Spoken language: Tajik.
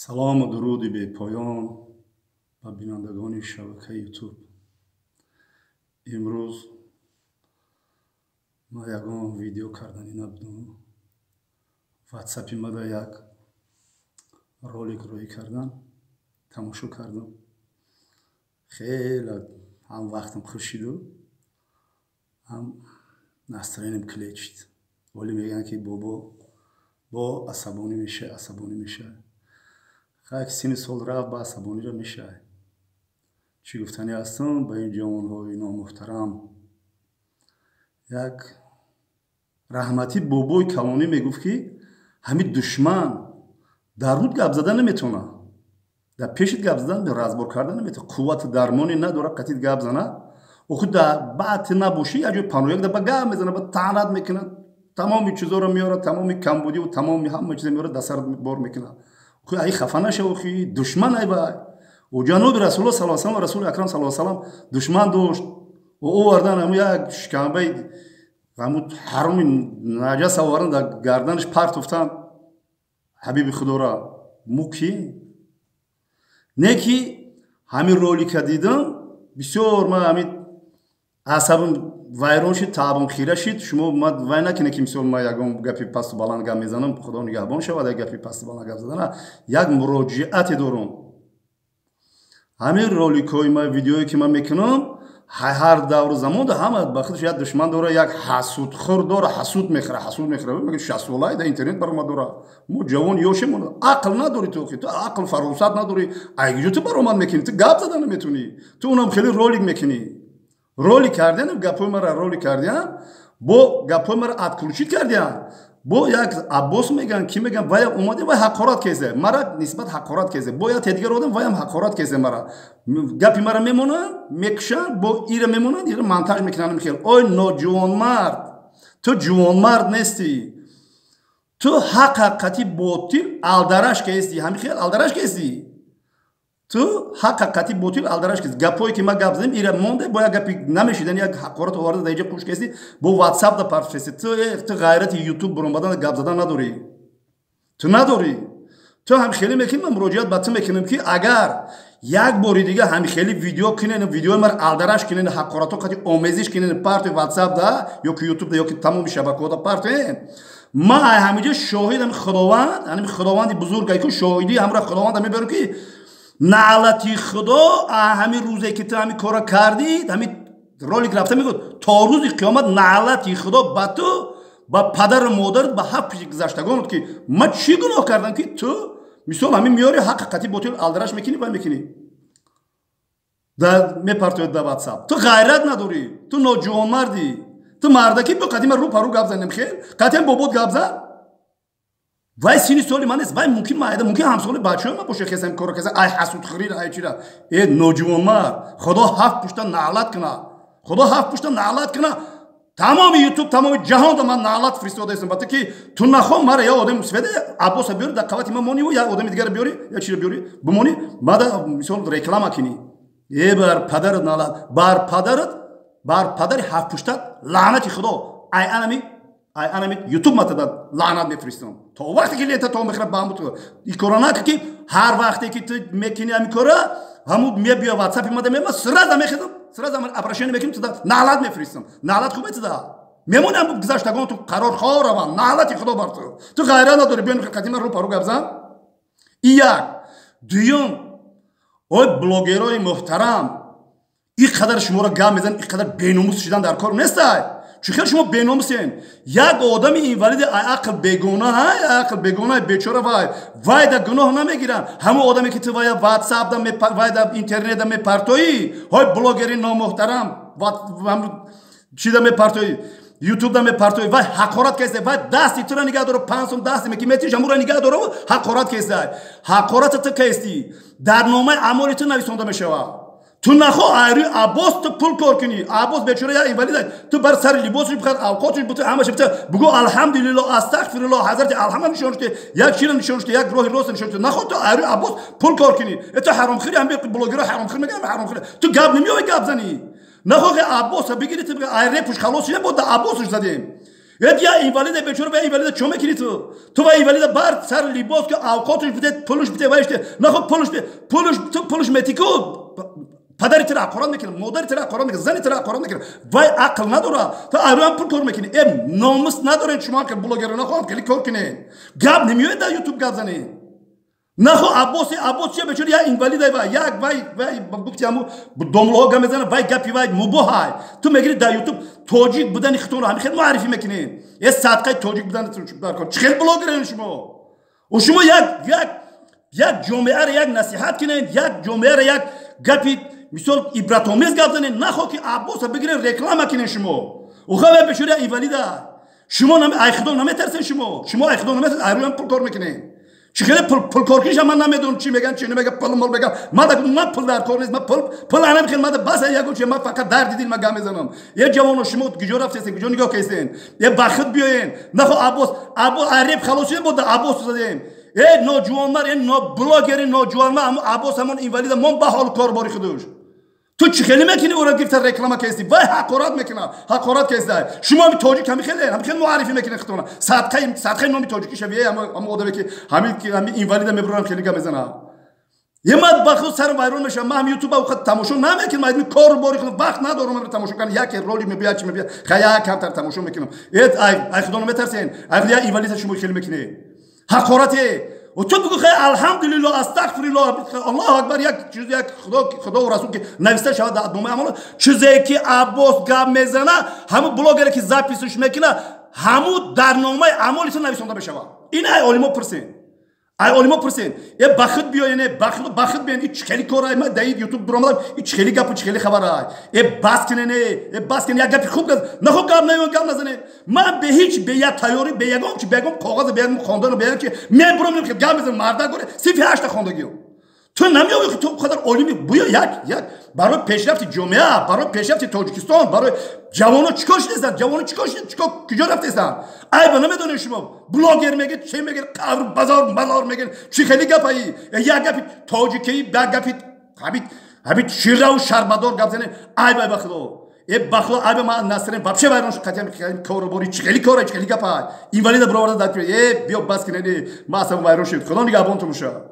салом ва дуруди бепоён ба бинандагони шабакаи ютуб. имрӯз ман ягон видео кардани набудам. ватсапи мада як ролик рӯй кардан тамошо кардам. хеле ҳам вақтам хушиду ҳам настроениям клечид. вале мегӯянд ки бо асабонӣ мешавад. хак сини сол рафт ба асабонира мешавад. чӣ гуфтанӣ ҳастам ба ин ҷавонҳои номуҳтарам. як раҳмати бобои калонӣ мегуфт ки ҳамин душман дар руд гап задан наметавонад, дар пешит гап задан разбор кардан наметавонад, қуввати дармоне надорад қатъи гап занад. охир дар баъти набошӣ як ҷои паноҳ як даба гап мезанад, ба таънат мекунад, тамоми чизоро меорад, тамоми камбудиву тамоми ҳама чиза меорад, дасарат бор мекунад. охир ай хафа наша, охир душман ай бай. ҷаноби расулуллоҳ саллаллоҳу алайҳи ва саллам, расули акрам саллаллоҳу алайҳи ва саллам душман дошт. овардан ҳамун як шиканбаи ҳамун ҳароми наҷас овардан дар гарданаш партофтан ҳабиби худора. мо ки не ки ҳамин ролика дидам бисёр ман ҳамин асабам вайрон шид, таъбам хира шид. шумо вай накине ки мисол ман ягон гапи пасту баланд гап мезанам, худо нигаҳбон шавад. як гапи пасту баланд гап задана як муроҷиате дорам. ҳамин роликҳои ман, видеое ки ман мекунам, ҳар давру замонда ҳама ба худаш як душман дора, як ҳасудхӯр дора, ҳасуд мехӯра. 60 солаи дар интернет барома дора. мо ҷавон ёшем, ақл надорӣ ту, ту ақл фаросат надорӣ. айгиҷо ту баромад мекунӣ, ту гап зада наметунӣ, ту онам хеле ролик мекунӣ. ролик кардиан, гапҳои маро ролик кардиан, бо гапҳои маро отключит кардиан. бо як аббос меган, ки меган вай омаде, вай ҳақорат кезе мара, нисбат ҳақорат кезе бо як дигар одам, вайам ҳақорат кезе мара. гапи мара мемонанд, мекушанд, бо ира мемонанд, ира монтаж мекунанд. мехел ой ноҷувонмард, ту ҷувонмард нестӣ, ту ҳақақати ботил алдарашка ҳастӣ. ҳамин хел алдарашка ҳастӣ, ту ҳақақати ботил алдарашка ҳастӣ. гапҳое ки ма гап задем ира монда, бо як гапи намешидан, як ҳақорат оварда дар иҷа қушка ҳастӣ, бо ватсап да партоф ҳастӣ. ту ғайрати ютуб буромадан гап задан надорӣ, ту надорӣ. ту ҳамхелӣ мекунӣ, ман муроҷиат ба ту мекунам ки агар як бори дига ҳамхелӣ видео кинен, видеои мар алдараш кинен, ҳақоратҳо қати омезиш кинен, парто ватсап да ёки ютуб да ёки тамоми шабакаҳо да парто, ман ай ҳамиҷа шоҳид ҳами худованд, ҳами худованди бузург ай ку шоҳидӣ ҳамра худованда мебарам ки наълати худо ҳамин рӯзе ки ту ҳамин кора кардӣ, ҳамин ролик рафта мегӯд то рӯзи қиёмат наълати худо ба ту, ба падару модарат, ба ҳафт пиши гузаштагонат ки ман чӣ гуноҳ кардам ки ту мисол ҳамин меёри ҳақиқати ботил алдараш мекунӣ, вай мекунӣ мепартоед да ватсап. ту ғайрат надорӣ, ту ноҷувонмардӣ, ту мардаки бо қадима рӯ парӯ гап занем хел қатиан бобот гап зан. вай сини соли ман нест, вай мумкин майда, мумкин ҳамсоли бачаҳои ман боша хесам кора каса ай ҳасудхӯрира ай чира. ноҷувонмард, худо ҳафт пушта наълат кунад, худо ҳафт пушта наълат кунад. тамоми ютуб, тамоми ҷаҳонда ман наълат фиристодаистам. бато ки ту нахоҳ мара я одам сведа аббоса биёри дар қавати ман монӣ, я одами дигара биёри, я чира биёри бимонӣ, мада мисол реклама кинӣ. бар падарат наълат, бар падари ҳафт пуштат лаънати худо. ай анами ютуб матада лаънат мефиристам. то вақте ки лента то мехӯрад ба ҳамут ин кора нака ки ҳар вақте ки ту мекунӣ ҳамин кора ҳамун мебия ватсапи мада мема сраза мехӯрам, сраза обращение мекунем, туда наълат мефиристам. наълат хуб туда мемони ҳам гузаштагон ту қарор хоҳ раванд, наълати худо бар ту. ту ғайрат надорӣ, биён қадима рӯ парӯ гап зан. ин як. дуюм, ой блогерои муҳтарам, ин қадар шуморо гап мезанед, ин қадар беномус шудан дар кор нестай. чӣ хел шумо беномусен? як одами инвалиди ақл бегонаи бечора вай да гуноҳ намегиранд. ҳамон одаме ки ту вай ватсап да вай да интернет да мепартоӣ, ҳой блогери номуҳтарам, чӣ да мепартоӣ, ютуб да мепартоӣ, вай ҳақорат кесда, вай дасти тура нигаҳ дора, 5 сум дасти ки метиш ҳамура нигаҳ дора, ҳақорат кесда. ҳақората ту кести дар номаи аъмоли ту нависонда мешавад. ту нахоҳ айрӯи аббос ту пул кор кунӣ. аббос бечора я инвалид, ту бар сари либосиш бихар, авқотиш буту, ҳамаша бита бугӯ алҳамдулилло, астағфирулло, ҳазрати алҳамд нишон шуде, як чира нишон шуде, як роҳи рост нишон шуде. нахоҳ ту айрӯи аббос пул кор кунӣ. ту ҳаромхӯри, ҳамин блогерҳо ҳаромхӯр мегӯянд, ҳаромхӯр. ту гап намеёвӣ гап занӣ. нахоҳ аббоса бигирӣ, ту ай репуш халос шуда, бо да аббосуш задем. یا اینوالیده بچور و اینوالیده چه میکنی تو و اینوالیده بار سر لیباس که اوقاتش بده پولش بده وایشته نه خب پولش میتیکو پدری ترا قرآن میکنه مادری ترا قرآن میکنه زنی ترا قرآن میکنه وای عقل نداره تو ایران پول کار میکنی ناموس ندارین شما که بلاگر نخواهم کلی کار کنین گپ نمیاد در یوتیوب گپ زنین نه خب عباس چه بچور یا اینوالیده و یک وای گفتی همو دومله ها گم میزنه وای گپی وای مباهای تو میگیری در یوتیوب توجیه بودن خودتون همین خیلی معرفی میکنین یه صدقه توجیه بودن برکن چه خیلی بلاگرین شما و شما یک جامعه را یک نصیحت کنین یک جامعه را یک گپی مثال عبرت‌آمیز گپ زنین نخو که عباس بگیرین رکلام کنین شما و خب بچور اینوالیده شما خدا نمیترسین شما خدا نمیترسین ایران پول کار میکنین چه خیلی پول کارکیش هم من نمیدونم چی میگن چی نمیگن پول مال بگم من پول در کار نیست من پول انم خیلی من بس یکو چه من فقط در دیدین من گم میزنم یه جوانو شما گجا رفتین گجا نگاه کیسین یه بخت بیاین نخو عباس عرب خلاصی بود عباس زدیم نوجوانlar نو بلاگر نوجوانlar عباس همون اینوالید من به حال کار باری خودش تو چی خیلی میکنی اون گفت رکلام کیستی وای حقارت میکنه حقارت کیستی شما می تاجیک هم خیلی معرفی میکنه خودتون صدقه نامی تاجیکی شویه هم آدمی که همین اینوالید میبرن خیلی گم میزنه یه مطبخ سر وایرون میشه من یوتیوب وقت تماشا نمیکنم من کار باری کنم وقت ندارم من تماشا کنم یک رولی میبیاد چی میبیاد خیلی کمتر تماشا میکنم ای خدا نمیترسین اگه اینوالید شما خیلی میکنه حقارته و تو بگو خیلی الحمدلله استغفرالله الله اکبر یک چیز یک خدا و رسول که نوشته شود در نامه اعمال چیزی که عباس گپ میزنه همون بلاگری که زاپیسش میکنه همون در نامه اعمالش نوشته بشه این ای عالمو پرسین یه بخت بیاین بخت بیاین هیچ خیلی کارای من در یوتیوب درآمدم هیچ خیلی گپ چه خیلی خبرای بس کنه یک گپ خوب نه خوب گپ نزنه من به هیچ به یک تیاری به یگام که بگم کاغذ بیارم خواندن بیارم که میبرم که گپ بزنم مردا گوره 38 خواندگیو تو نمیگی که تو قدر عالمی بیا یک برای پیشرفت جامعه برای پیشرفت تاجیکستان برای جوانو چیکار نیستن چیکار کجا رفتن ای نمیدونی شما بلاگر میگه چه میگه قبر بازار میگه چی خیلی گپایی یک گپ تاجیکی یک گپ همین شیره و شربدار گپ زنه ای بخدا بخلا ای ما نصرین вообще وایرونش قطعا کارو باری چی خیلی کارای چی خیلی گپای اینوالید برآورده داد بیا بس کنه ما اصلا وایرون شد خدا نگهبانتون باشه